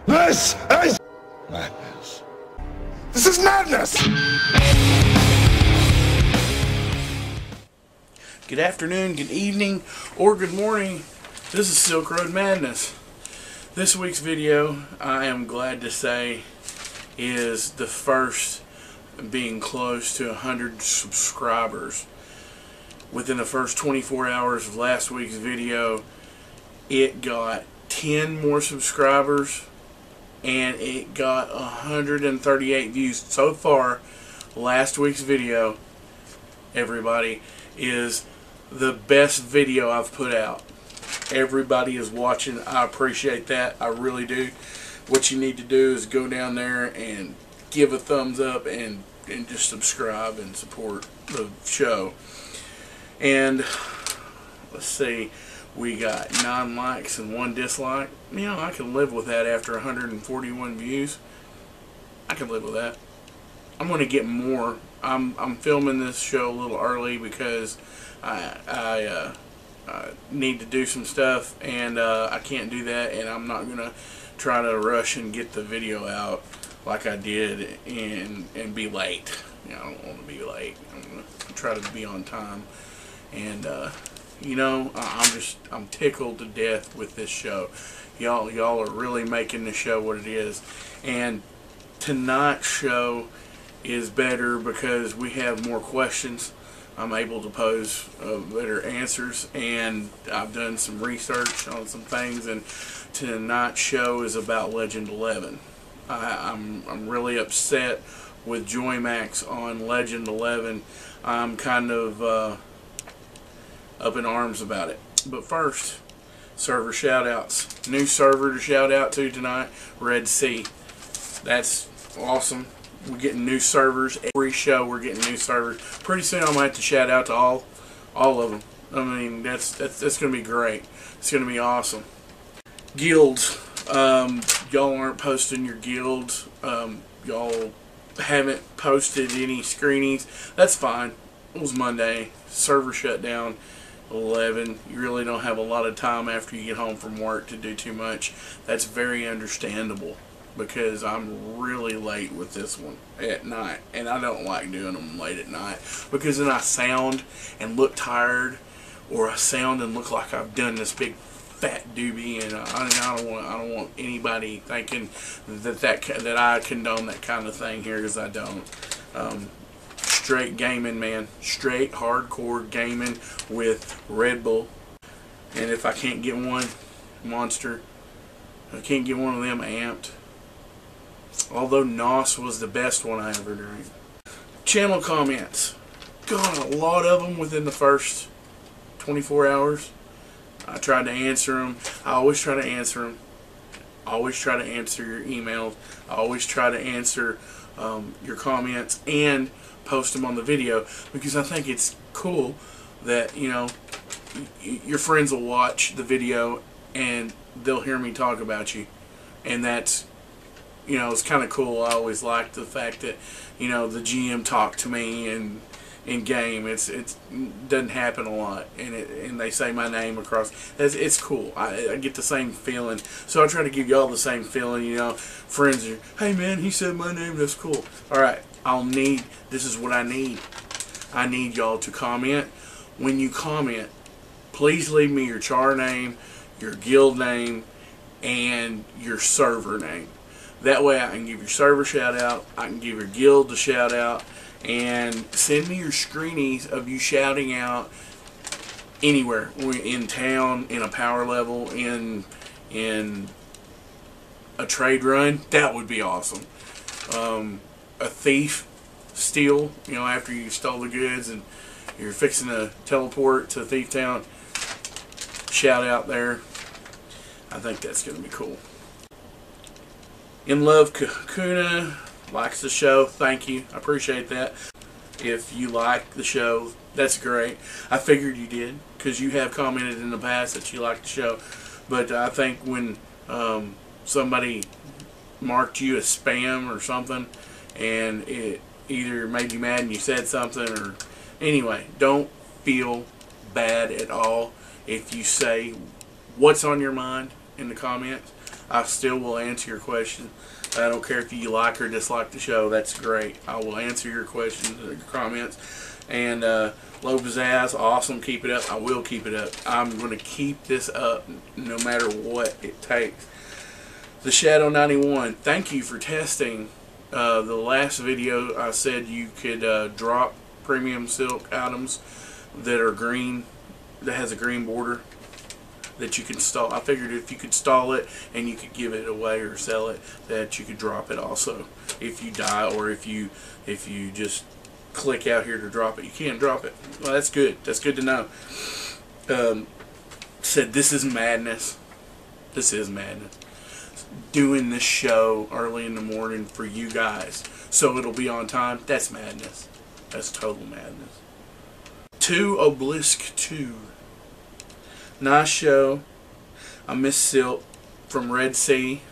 This is madness. This is madness! Good afternoon, good evening, or good morning. This is SilkRoad Madness. This week's video, I am glad to say, is the first being close to 100 subscribers. Within the first 24 hours of last week's video, it got 10 more subscribers and it got 138 views. So far, last week's video, everybody, is the best video I've put out. Everybody is watching. I appreciate that. I really do. What you need to do is go down there and give a thumbs up and just subscribe and support the show. And let's see, we got 9 likes and 1 dislike. You know, I can live with that after 141 views. I can live with that. I'm going to get more. I'm filming this show a little early because I need to do some stuff, and I can't do that, and I'm not going to try to rush and get the video out like I did and be late. You know, I don't want to be late. I'm going to try to be on time. And you know, I'm tickled to death with this show. Y'all are really making the show what it is. And tonight's show is better because we have more questions. I'm able to pose better answers, and I've done some research on some things. And tonight's show is about Legend 11. I'm really upset with JoyMax on Legend 11. I'm kind of up in arms about it. But first, server shoutouts. New server to shout out to tonight, Red Sea. That's awesome. We're getting new servers. Every show we're getting new servers. Pretty soon I'm going to have to shout out to all of them. I mean, that's going to be great. It's going to be awesome. Guilds. Y'all aren't posting your guilds. Y'all haven't posted any screenings. That's fine. It was Monday. Server shut down 11. You really don't have a lot of time after you get home from work to do too much. That's very understandable because I'm really late with this one at night, and I don't like doing them late at night because then I sound and look tired, or I sound and look like I've done this big fat doobie, and I don't want anybody thinking that I condone that kind of thing here, because I don't. Straight gaming, man. Straight hardcore gaming with Red Bull. And if I can't get one Monster, I can't get one of them Amped. Although NOS was the best one I ever drank. Channel comments. Got a lot of them within the first 24 hours. I tried to answer them. I always try to answer them. I always try to answer your emails. I always try to answer your comments and post them on the video, because I think it's cool that, you know, your friends will watch the video and they'll hear me talk about you, and that's, you know, it's kind of cool. I always like the fact that, you know, the GM talked to me and in game. It doesn't happen a lot, and they say my name across. It's cool. I get the same feeling, so I try to give y'all the same feeling. You know, friends are, hey man, he said my name. That's cool. All right, this is what I need. I need y'all to comment. When you comment, please leave me your char name, your guild name, and your server name. That way I can give your server shout out, I can give your guild a shout out, and send me your screenies of you shouting out anywhere. In town, in a power level, in a trade run. That would be awesome. A thief steal, you know, after you stole the goods and you're fixing to teleport to Thief Town. Shout out there. I think that's going to be cool. In Love Kakuna likes the show. Thank you. I appreciate that. If you like the show, that's great. I figured you did, because you have commented in the past that you like the show. But I think when somebody marked you as spam or something, and it either made you mad and you said something, or anyway, don't feel bad at all if you say what's on your mind in the comments. I still will answer your question. I don't care if you like or dislike the show. That's great. I will answer your questions and your comments. And low pizzazz, awesome. Keep it up. I will keep it up. I'm going to keep this up no matter what it takes. The Shadow 91. Thank you for testing. The last video I said you could drop premium silk items that are green, that has a green border, that you can stall. I figured if you could stall it and you could give it away or sell it, that you could drop it also if you die, or if you just click out here to drop it, you can drop it. Well, that's good. That's good to know. Said this is madness. This is madness. Doing this show early in the morning for you guys so it'll be on time. That's madness. That's total madness. 2 Obelisk 2. Nice show. I miss Silk from Red Sea.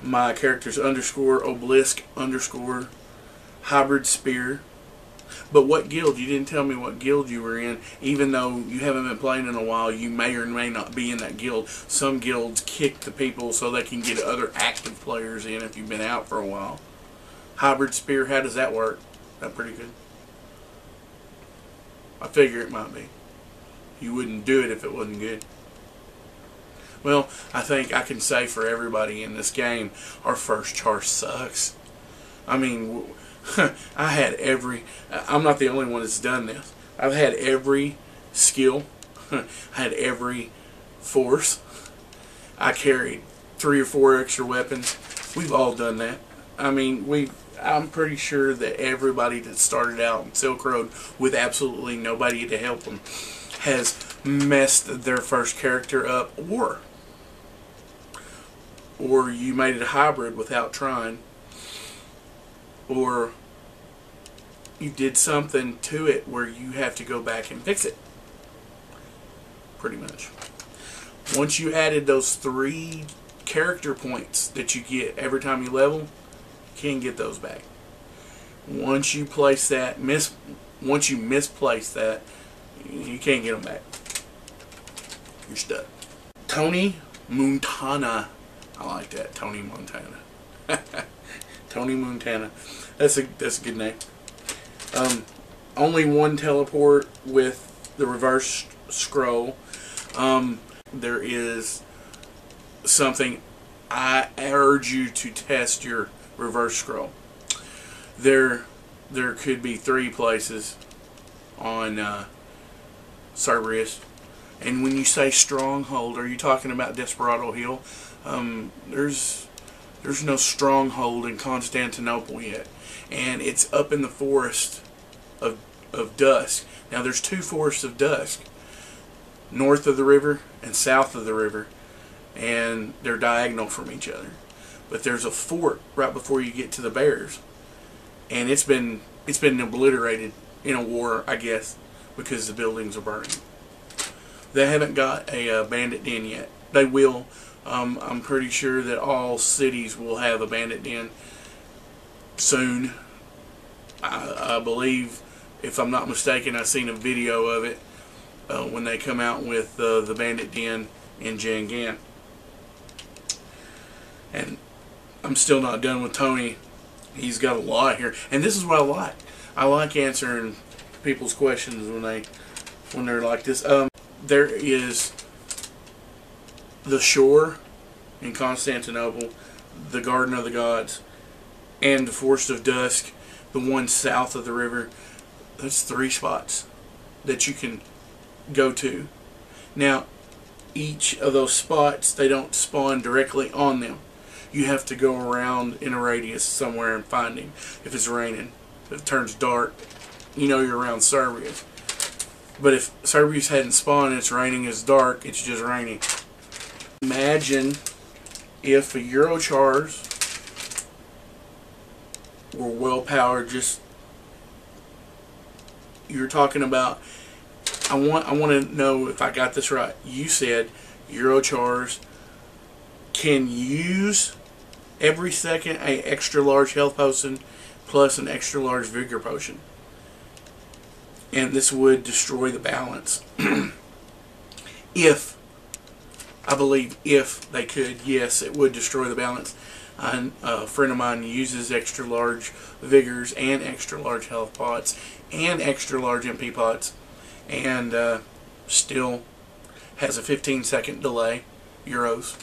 My character's underscore Obelisk underscore Hybrid Spear. But what guild? You didn't tell me what guild you were in. Even though you haven't been playing in a while, you may or may not be in that guild. Some guilds kick the people so they can get other active players in if you've been out for a while. Hybrid Spear, how does that work? That pretty good? I figure it might be. You wouldn't do it if it wasn't good. Well, I think I can say for everybody in this game, our first char sucks. I mean, I had every... I'm not the only one that's done this. I've had every skill. I had every force. I carried 3 or 4 extra weapons. We've all done that. I mean, I'm pretty sure that everybody that started out in Silk Road with absolutely nobody to help them has messed their first character up, or you made it a hybrid without trying, or you did something to it where you have to go back and fix it. Pretty much. Once you added those 3 character points that you get every time you level, you can't get those back. Once you place that, once you misplace that, you can't get them back. You're stuck. Tony Montana. I like that. Tony Montana. Tony Montana. That's a good name. Only 1 teleport with the reverse scroll. There is something I urge you to test your reverse scroll. There could be 3 places on Cerberus. And when you say stronghold, are you talking about Desperado Hill? There's no stronghold in Constantinople yet, and it's up in the forest of Dusk. Now there's 2 forests of Dusk, north of the river and south of the river, and they're diagonal from each other. But there's a fort right before you get to the bears, and it's been obliterated in a war, I guess, because the buildings are burning. They haven't got a bandit den yet. They will. I'm pretty sure that all cities will have a bandit den soon. I believe, if I'm not mistaken, I've seen a video of it when they come out with the bandit den in Jangan. And I'm still not done with Tony. He's got a lot here, and this is what I like. I like answering people's questions when they're like this. There is the shore in Constantinople, the Garden of the Gods, and the Forest of Dusk, the one south of the river. That's 3 spots that you can go to. Now, each of those spots, they don't spawn directly on them. You have to go around in a radius somewhere and find him. If it's raining, if it turns dark, you know you're around Cerberus. But if Cerberus hadn't spawned and it's raining, it's dark, it's just raining. Imagine if a Eurochars were well powered. Just, you're talking about, I want to know if I got this right. You said Eurochars can use every second an extra large health potion plus an extra large vigor potion, and this would destroy the balance. If I believe if they could, yes, it would destroy the balance. A friend of mine uses extra large vigors and extra large health pots and extra large MP pots, and still has a 15-second delay. Euros.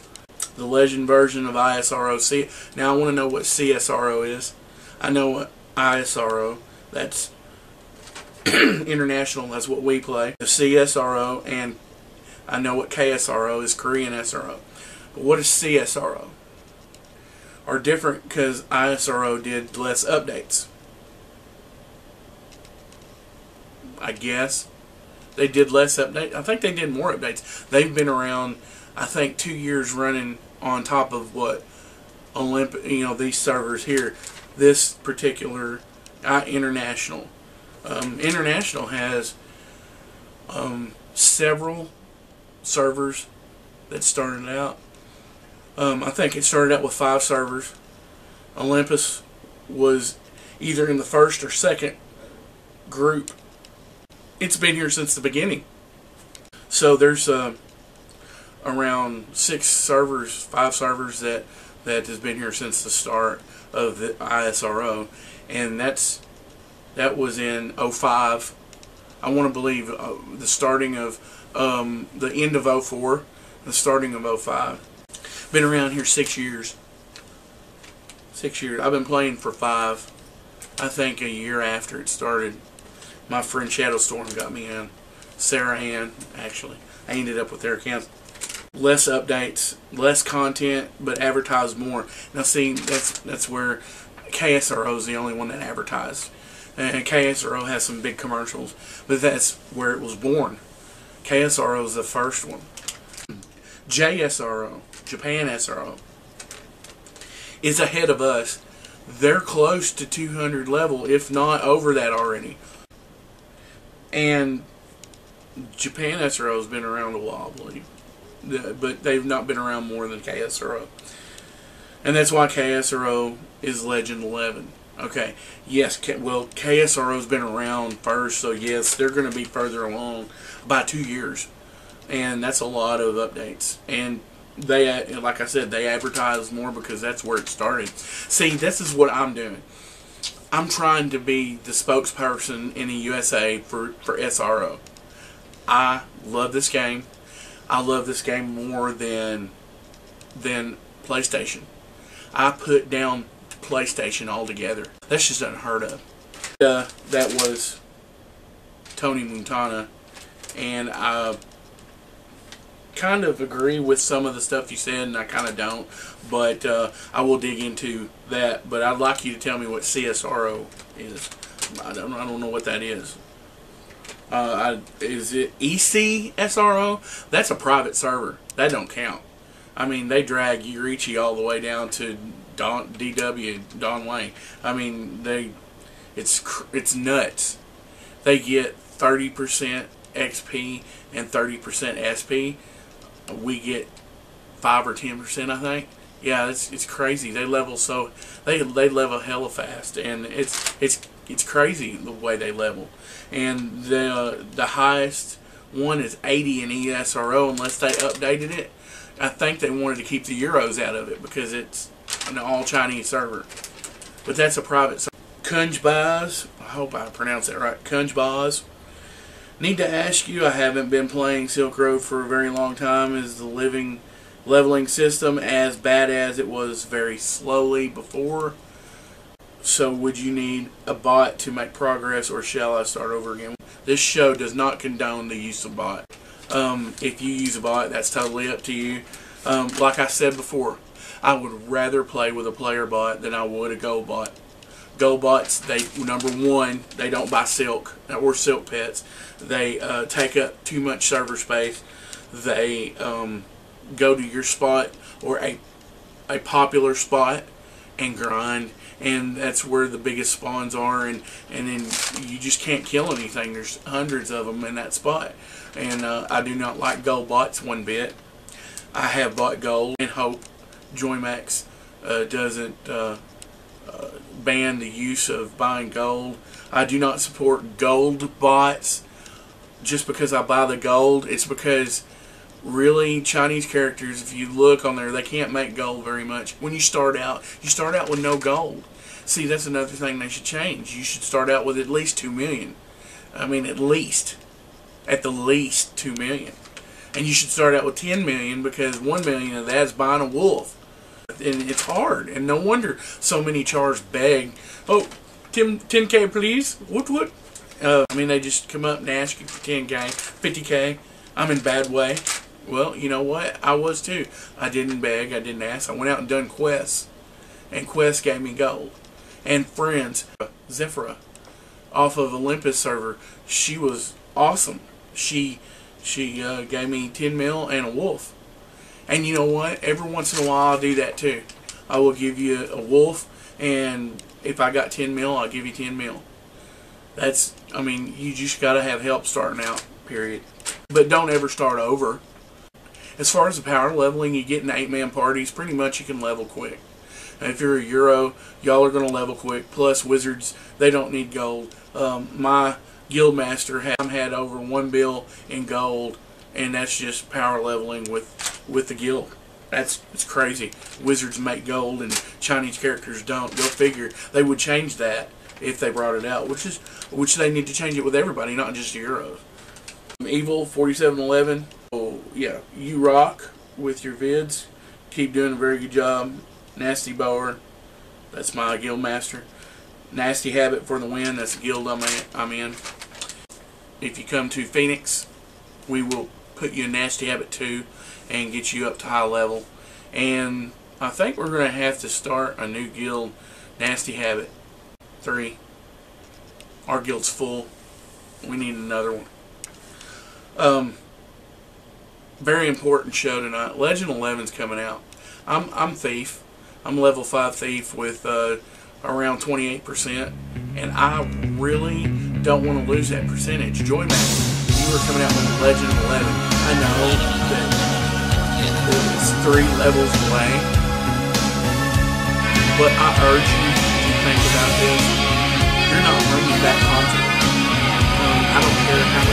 The Legend version of ISRO. Now I want to know what CSRO is. I know what ISRO, that's international, that's what we play. The CSRO, and I know what KSRO is, Korean SRO. But what is CSRO? Are different because ISRO did less updates. I guess they did less updates. I think they did more updates. They've been around, I think, 2 years running on top of what these servers here. This particular international has several servers that started out. I think it started out with 5 servers. Olympus was either in the first or second group. It's been here since the beginning. So there's around 6 servers, 5 servers that has been here since the start of the ISRO, and that was in 05. I want to believe the starting of the end of 04, the starting of 05. Been around here 6 years. 6 years. I've been playing for 5. I think a year after it started. My friend Shadowstorm got me in. Sarah Ann, actually. I ended up with their account. Less updates, less content, but advertise more. Now see, that's where KSRO is the only one that advertised. And KSRO has some big commercials, but that's where it was born. KSRO is the first one. JSRO, Japan SRO, is ahead of us. They're close to 200 level, if not over that already. And Japan SRO has been around a while, I believe. But they've not been around more than KSRO. And that's why KSRO is Legend 11. Okay, yes, well, KSRO's been around first, so yes, they're going to be further along by 2 years. And that's a lot of updates. And they, like I said, they advertise more because that's where it started. See, this is what I'm doing. I'm trying to be the spokesperson in the USA for SRO. I love this game. I love this game more than PlayStation. I put down PlayStation altogether. That's just unheard of. That was Tony Montana, and I kind of agree with some of the stuff you said, and I kind of don't, but I will dig into that. But I'd like you to tell me what CSRO is. I don't know what that is. Is it ECSRO? That's a private server. That don't count. I mean, they drag Yurichi all the way down to DW, Don Wayne. I mean, it's nuts. They get 30% XP and 30% SP. We get 5 or 10%, I think. Yeah, it's crazy. They level they level hella fast, and it's crazy the way they level. And the highest one is 80 in ESRO, unless they updated it. I think they wanted to keep the Euros out of it because it's an all-Chinese server. But that's a private server. Kunjbaz, I hope I pronounced that right, Kunjbaz. Need to ask you, I haven't been playing Silk Road for a very long time. Is the leveling system as bad as it was very slowly before? So would you need a bot to make progress, or shall I start over again? This show does not condone the use of bot. If you use a bot, that's totally up to you. Like I said before, I would rather play with a player bot than I would a gold bot. Gold bots, number one, they don't buy silk or silk pets. They take up too much server space. They go to your spot or a popular spot and grind, and that's where the biggest spawns are, and then you just can't kill anything. There's hundreds of them in that spot, and I do not like gold bots one bit. I have bought gold and hope Joymax doesn't ban the use of buying gold. I do not support gold bots just because I buy the gold. It's because really, Chinese characters, if you look on there, they can't make gold very much. When you start out with no gold. See, that's another thing they should change. You should start out with at least 2 million. I mean, at the least 2 million. And you should start out with 10 million, because 1 million of that is buying a wolf. And it's hard, and no wonder so many chars beg, oh, 10K please, what? I mean, they just come up and ask you for 10K, 50K. I'm in bad way. Well, you know what? I was too. I didn't beg, I didn't ask. I went out and done quests, and quests gave me gold. And friends, Zephyrah, off of Olympus server, she was awesome. She gave me 10 mil and a wolf. And you know what? Every once in a while I'll do that too. I will give you a wolf, and if I got 10 mil, I'll give you 10 mil. That's, I mean, you just got to have help starting out, period. But don't ever start over. As far as the power leveling, you get in 8-man parties, pretty much you can level quick. And if you're a Euro, y'all are going to level quick. Plus, wizards, they don't need gold. My guild master had over 1 bill in gold, and that's just power leveling with the guild. It's crazy. Wizards make gold and Chinese characters don't. Go figure. They would change that if they brought it out, which they need to change it with everybody, not just Euros. Evil 4711. Oh yeah, you rock with your vids. Keep doing a very good job. Nasty Bower, that's my guild master. Nasty Habit for the win. That's the guild I'm in. If you come to Phoenix, we will put you in Nasty Habit 2 and get you up to high level. And I think we're going to have to start a new guild, Nasty Habit 3. Our guild's full. We need another one. Very important show tonight. Legend 11's coming out. I'm Thief. I'm level 5 Thief with around 28%, and I really don't want to lose that percentage. Joy Max, you are coming out with Legend 11. I know that it's 3 levels away, but I urge you to think about this. You're not bringing back confidence. I don't care how